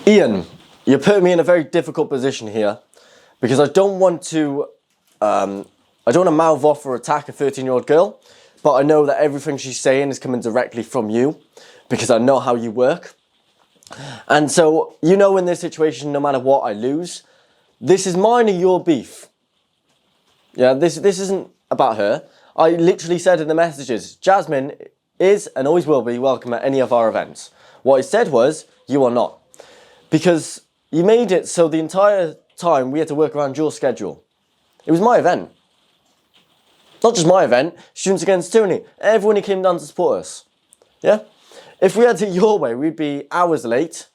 Ian, you're putting me in a very difficult position here because I don't want to mouth off or attack a 13-year-old girl, but I know that everything she's saying is coming directly from you because I know how you work. And so, you know, in this situation, no matter what I lose, this is mine or your beef. Yeah, this isn't about her. I literally said in the messages, Jasmine is and always will be welcome at any of our events. What I said was, you are not. Because you made it so the entire time we had to work around your schedule. It was my event. Not just my event, Students Against Tyranny. Everyone who came down to support us. Yeah? If we had it your way, we'd be hours late.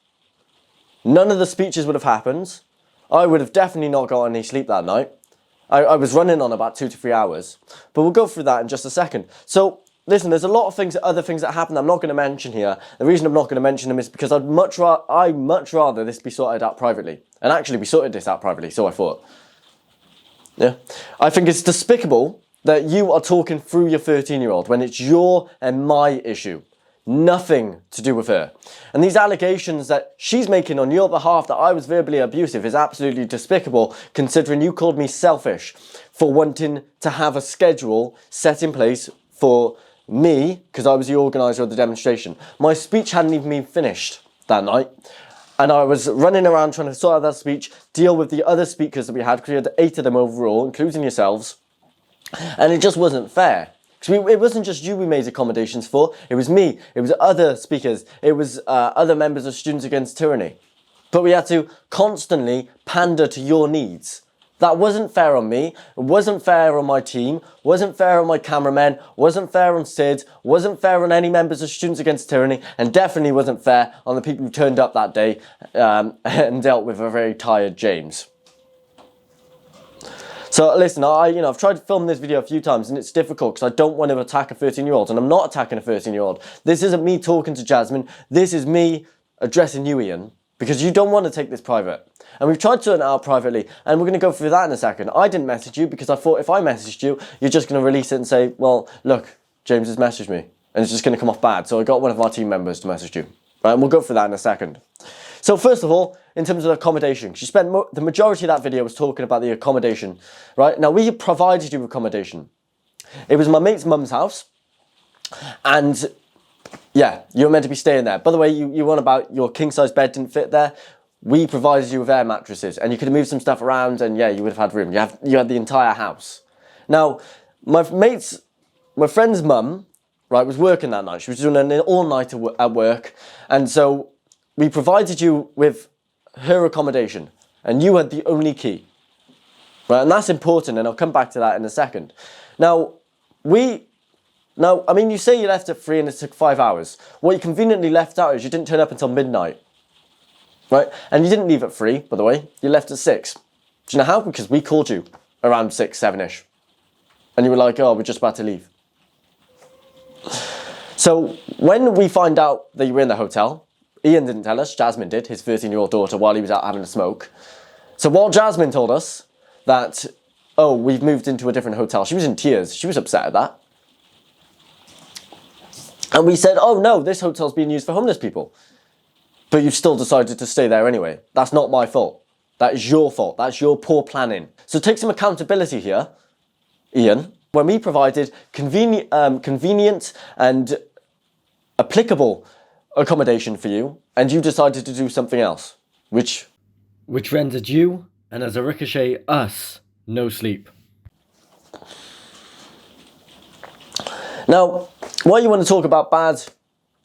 None of the speeches would have happened. I would have definitely not got any sleep that night. I was running on about 2 to 3 hours. But we'll go through that in just a second. So, listen, there's a lot of other things that happened I'm not going to mention here. The reason I'm not going to mention them is because I'd much rather this be sorted out privately. And actually, we sorted this out privately, so I thought. Yeah. I think it's despicable that you are talking through your 13-year-old when it's your and my issue. Nothing to do with her. And these allegations that she's making on your behalf that I was verbally abusive is absolutely despicable, considering you called me selfish for wanting to have a schedule set in place for me, because I was the organiser of the demonstration. My speech hadn't even been finished that night. And I was running around trying to sort out that speech, deal with the other speakers that we had, because we had 8 of them overall, including yourselves. And it just wasn't fair. Because it wasn't just you we made accommodations for, it was me, it was other speakers, it was other members of Students Against Tyranny. But we had to constantly pander to your needs. That wasn't fair on me, it wasn't fair on my team, wasn't fair on my cameramen, wasn't fair on Sid, wasn't fair on any members of Students Against Tyranny, and definitely wasn't fair on the people who turned up that day and dealt with a very tired James. So listen, I've tried to film this video a few times and it's difficult because I don't want to attack a 13-year-old, and I'm not attacking a 13-year-old. This isn't me talking to Jasmine, this is me addressing you, Ian, because you don't want to take this private. And we've tried to sort it out privately, and we're going to go through that in a second. I didn't message you because I thought if I messaged you, you're just going to release it and say, well, look, James has messaged me, and it's just going to come off bad. So I got one of our team members to message you. Right, and we'll go through that in a second. So first of all, in terms of accommodation, she spent the majority of that video was talking about the accommodation, right? Now, we provided you accommodation. It was my mate's mum's house, and yeah, you were meant to be staying there. By the way, you on about your king-size bed didn't fit there. We provided you with air mattresses, and you could have moved some stuff around, and yeah, you would have had room. You had the entire house. Now, my friend's mum, right, was working that night. She was doing an all-nighter at work, and so we provided you with her accommodation, and you had the only key, right? And that's important, and I'll come back to that in a second. Now, I mean, you say you left at 3 and it took 5 hours. What you conveniently left out is you didn't turn up until midnight, right? And you didn't leave at 3, by the way. You left at 6. Do you know how? Because we called you around 6, 7-ish, and you were like, oh, we're just about to leave. So when we find out that you were in the hotel, Ian didn't tell us, Jasmine did, his 13-year-old daughter, while he was out having a smoke. So while Jasmine told us that, oh, we've moved into a different hotel, she was in tears. She was upset at that. And we said, oh no, this hotel's being used for homeless people. But you've still decided to stay there anyway. That's not my fault. That is your fault. That's your poor planning. So take some accountability here, Ian. When we provided convenient and applicable accommodation for you, and you decided to do something else, which rendered you, and as a ricochet, us, no sleep. Now, why you want to talk about bad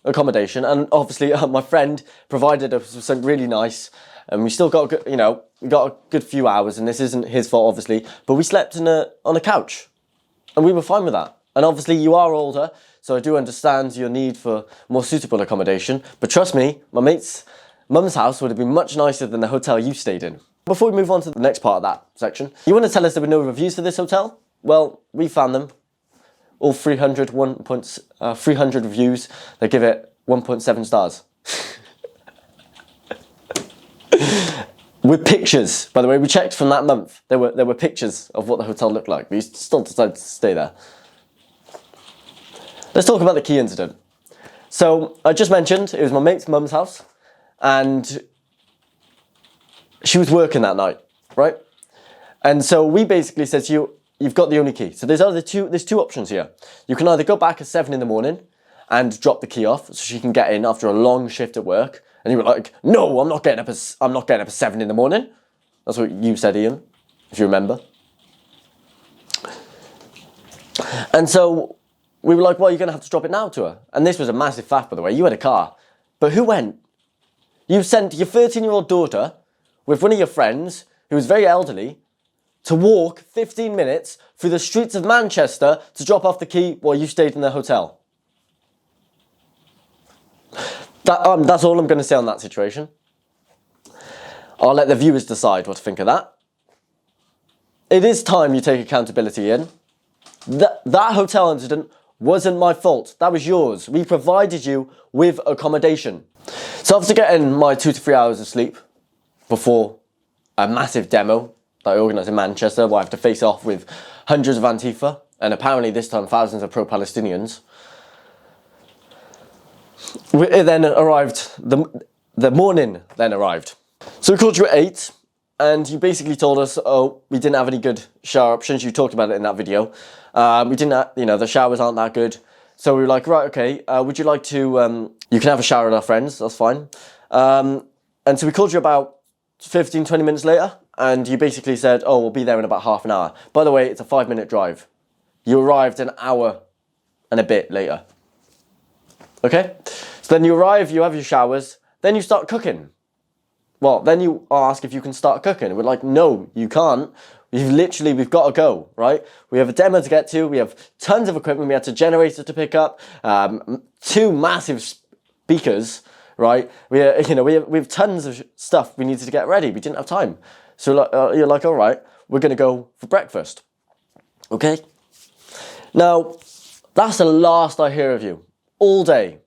accommodation, and obviously my friend provided us with something really nice, and we still got, we got a good few hours, and this isn't his fault, obviously, but we slept on a couch, and we were fine with that. And obviously you are older, so I do understand your need for more suitable accommodation. But trust me, my mate's mum's house would have been much nicer than the hotel you stayed in. Before we move on to the next part of that section, you want to tell us there were no reviews for this hotel? Well, we found them. All 300 reviews. They give it 1.7 stars. With pictures, by the way, we checked from that month. There were pictures of what the hotel looked like. We still decided to stay there. Let's talk about the key incident. So I just mentioned it was my mate's mum's house, and she was working that night, right? And so we basically said to you, you've got the only key. So there's two options here. You can either go back at 7 in the morning and drop the key off so she can get in after a long shift at work. And you were like, no, I'm not getting up at 7 in the morning. That's what you said, Ian, if you remember. And so we were like, well, you're going to have to drop it now to her. And this was a massive fact, by the way. You had a car. But who went? You sent your 13-year-old daughter with one of your friends, who was very elderly, to walk 15 minutes through the streets of Manchester to drop off the key while you stayed in the hotel. That's all I'm going to say on that situation. I'll let the viewers decide what to think of that. It is time you take accountability in. That hotel incident wasn't my fault. That was yours. We provided you with accommodation. So after getting my 2 to 3 hours of sleep before a massive demo that I organised in Manchester, where I have to face off with hundreds of Antifa and apparently this time thousands of pro-Palestinians, it then arrived, the morning then arrived. So we called you at 8 and you basically told us, oh, we didn't have any good shower options. You talked about it in that video. We didn't have, the showers aren't that good. So we were like, right, okay, would you like to, you can have a shower with our friends, that's fine. And so we called you about 15, 20 minutes later and you basically said, oh, we'll be there in about half an hour. By the way, it's a 5-minute drive. You arrived an hour and a bit later. Okay? So then you arrive, you have your showers, then you start cooking. Well, then you ask if you can start cooking. We're like, no, you can't. We've got to go, right? We have a demo to get to. We have tons of equipment. We had a generator to pick up, 2 massive speakers, right? We have tons of stuff we needed to get ready. We didn't have time. So you're like, all right, we're going to go for breakfast. Okay? Now, that's the last I hear of you all day.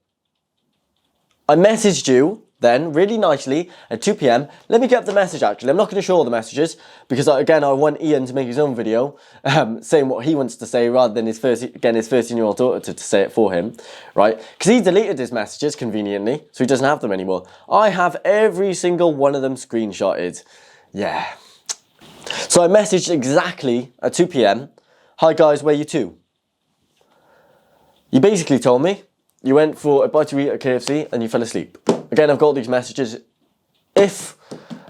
I messaged you then really nicely at 2 p.m. Let me get up the message actually. I'm not going to show all the messages because again I want Ian to make his own video saying what he wants to say rather than his 13-year-old daughter to say it for him, right? Because he deleted his messages conveniently so he doesn't have them anymore. I have every single one of them screenshotted. Yeah. So I messaged exactly at 2 p.m. Hi guys, where you to? You basically told me you went for a bite to eat at KFC and you fell asleep. Again, I've got these messages. If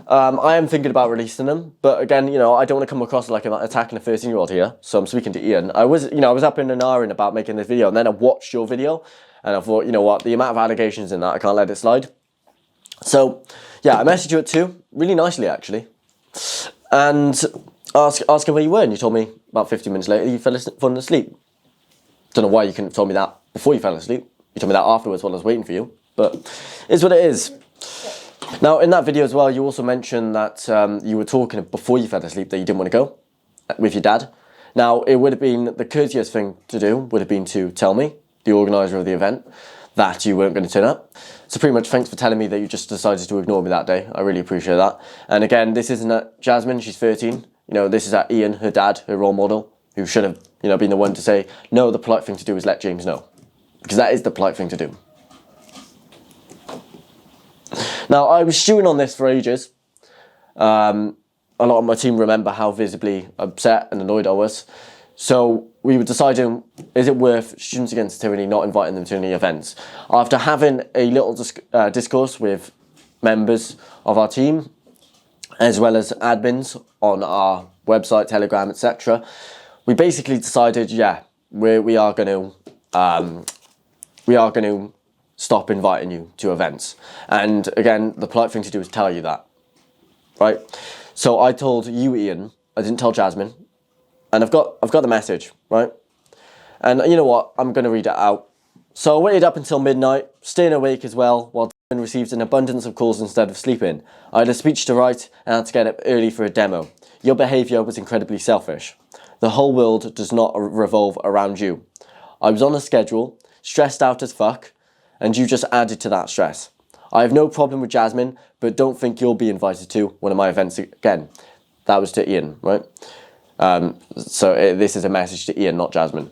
I am thinking about releasing them, but again, I don't want to come across like I'm attacking a 13-year-old here. So I'm speaking to Ian. I was up in an hour about making this video, and then I watched your video, and I thought, you know what, the amount of allegations in that, I can't let it slide. So yeah, I messaged you at 2, really nicely actually, and asking where you were, and you told me about 15 minutes later you fallen asleep. Don't know why you couldn't have told me that before you fell asleep. You told me that afterwards while I was waiting for you. But it's what it is. Now, in that video as well, you also mentioned that you were talking before you fell asleep that you didn't want to go with your dad. Now, it would have been the courteous thing to do would have been to tell me, the organiser of the event, that you weren't going to turn up. So pretty much thanks for telling me that you just decided to ignore me that day. I really appreciate that. And again, this isn't at Jasmine, she's 13. This is at Ian, her dad, her role model, who should have been the one to say, no, the polite thing to do is let James know. Because that is the polite thing to do. Now, I was stewing on this for ages. A lot of my team remember how visibly upset and annoyed I was. So we were deciding, is it worth Students Against Tyranny not inviting them to any events? After having a little discourse with members of our team, as well as admins on our website, Telegram, etc., we basically decided, yeah, we are going to stop inviting you to events. And again, the polite thing to do is tell you that, right? So I told you, Ian, I didn't tell Jasmine, and I've got the message, right? And you know what? I'm going to read it out. So I waited up until midnight, staying awake as well, while Jasmine received an abundance of calls instead of sleeping. I had a speech to write and had to get up early for a demo. Your behaviour was incredibly selfish. The whole world does not revolve around you. I was on a schedule, stressed out as fuck, and you just added to that stress. I have no problem with Jasmine, but don't think you'll be invited to one of my events again. That was to Ian, right? This is a message to Ian, not Jasmine.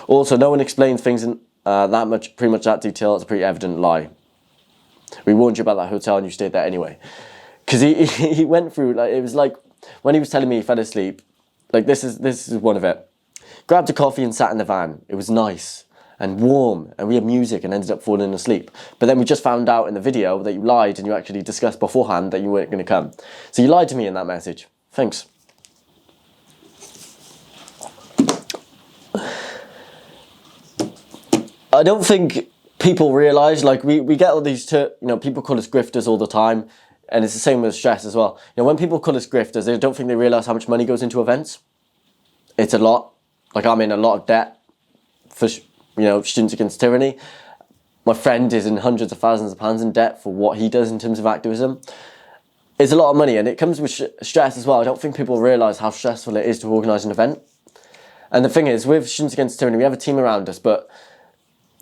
Also, no one explains things in pretty much that detail. It's a pretty evident lie. We warned you about that hotel and you stayed there anyway. because he went through, like, it was like when he was telling me he fell asleep, like this is one of it. Grabbed a coffee and sat in the van. It was nice and warm, and we had music and ended up falling asleep. But then we just found out in the video that you lied and you actually discussed beforehand that you weren't going to come. So you lied to me in that message. Thanks. I don't think people realise, like, we get all these, people call us grifters all the time, and it's the same with stress as well. When people call us grifters, they don't think they realise how much money goes into events. It's a lot. Like, I'm in a lot of debt for, Students Against Tyranny. My friend is in hundreds of thousands of pounds in debt for what he does in terms of activism. It's a lot of money, and it comes with stress as well. I don't think people realise how stressful it is to organise an event. And the thing is, with Students Against Tyranny, we have a team around us, but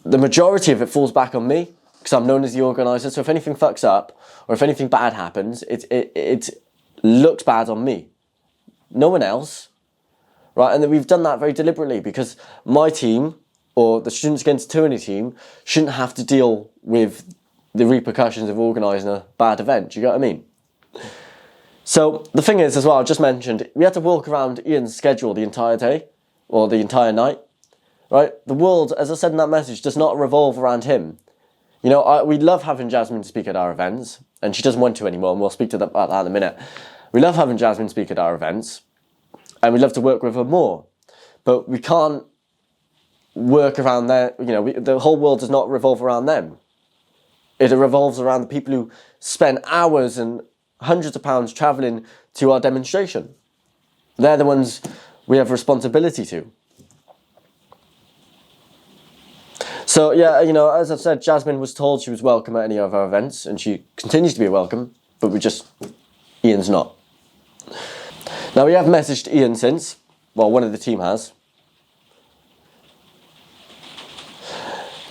the majority of it falls back on me, because I'm known as the organiser. So if anything fucks up, or if anything bad happens, it looks bad on me. No one else. Right, and we've done that very deliberately, because my team, or the Students Against Tyranny team, shouldn't have to deal with the repercussions of organising a bad event. Do you get what I mean? So the thing is, as well, I just mentioned, we had to walk around Ian's schedule the entire day, or the entire night. Right, the world, as I said in that message, does not revolve around him. We love having Jasmine speak at our events, and she doesn't want to anymore, and we'll speak about that in a minute. We love having Jasmine speak at our events, and we'd love to work with her more, but we can't work around their, the whole world does not revolve around them. It revolves around the people who spend hours and hundreds of pounds travelling to our demonstration. They're the ones we have responsibility to. So, yeah, as I've said, Jasmine was told she was welcome at any of our events, and she continues to be welcome, but Ian's not. Now, we have messaged Ian since. Well, one of the team has.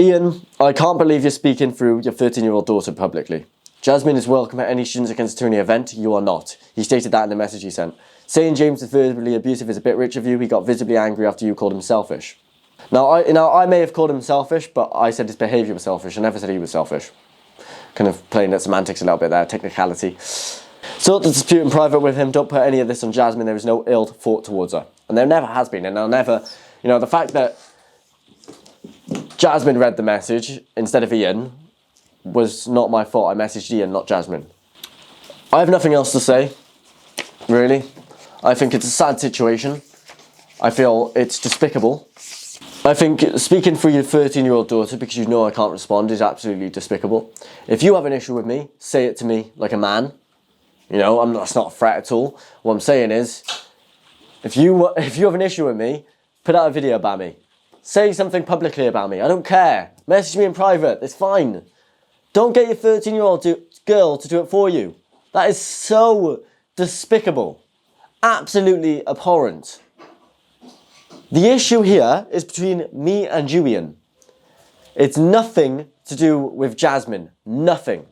Ian, I can't believe you're speaking through your 13-year-old daughter publicly. Jasmine is welcome at any Students Against Tyranny event. You are not. He stated that in the message he sent. Saying James is verbally abusive is a bit rich of you. He got visibly angry after you called him selfish. Now, I may have called him selfish, but I said his behaviour was selfish. I never said he was selfish. Kind of playing at semantics a little bit there, technicality. Sort the dispute in private with him. Don't put any of this on Jasmine. There is no ill thought towards her. And there never has been. And I'll never, the fact that Jasmine read the message instead of Ian was not my fault. I messaged Ian, not Jasmine. I have nothing else to say, really. I think it's a sad situation. I feel it's despicable. I think speaking for your 13-year-old daughter because you know I can't respond is absolutely despicable. If you have an issue with me, say it to me like a man. That's not a threat at all. What I'm saying is, if you have an issue with me, put out a video about me. Say something publicly about me. I don't care. Message me in private. It's fine. Don't get your 13-year-old girl to do it for you. That is so despicable. Absolutely abhorrent. The issue here is between me and you, Ian. It's nothing to do with Jasmine. Nothing.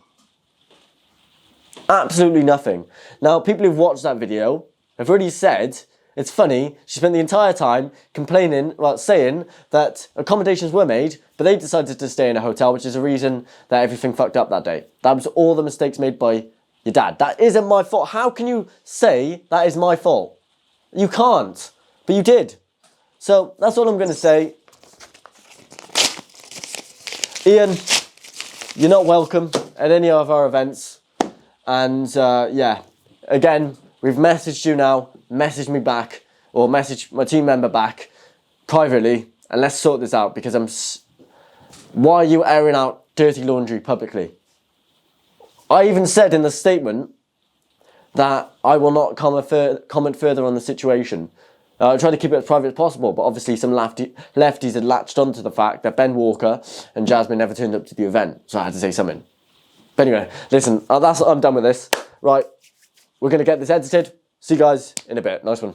Absolutely nothing. Now, people who've watched that video have already said, it's funny, she spent the entire time complaining, saying that accommodations were made, but they decided to stay in a hotel, which is the reason that everything fucked up that day. That was all the mistakes made by your dad. That isn't my fault. How can you say that is my fault? You can't, but you did. So that's all I'm going to say. Ian, you're not welcome at any of our events. And again, we've messaged you now. Message me back, or message my team member back privately, and let's sort this out, because why are you airing out dirty laundry publicly? I even said in the statement that I will not comment further on the situation. I tried to keep it as private as possible, but obviously some lefties had latched onto the fact that Ben Walker and Jasmine never turned up to the event, so I had to say something. But anyway, listen, I'm done with this. Right, we're going to get this edited. See you guys in a bit. Nice one.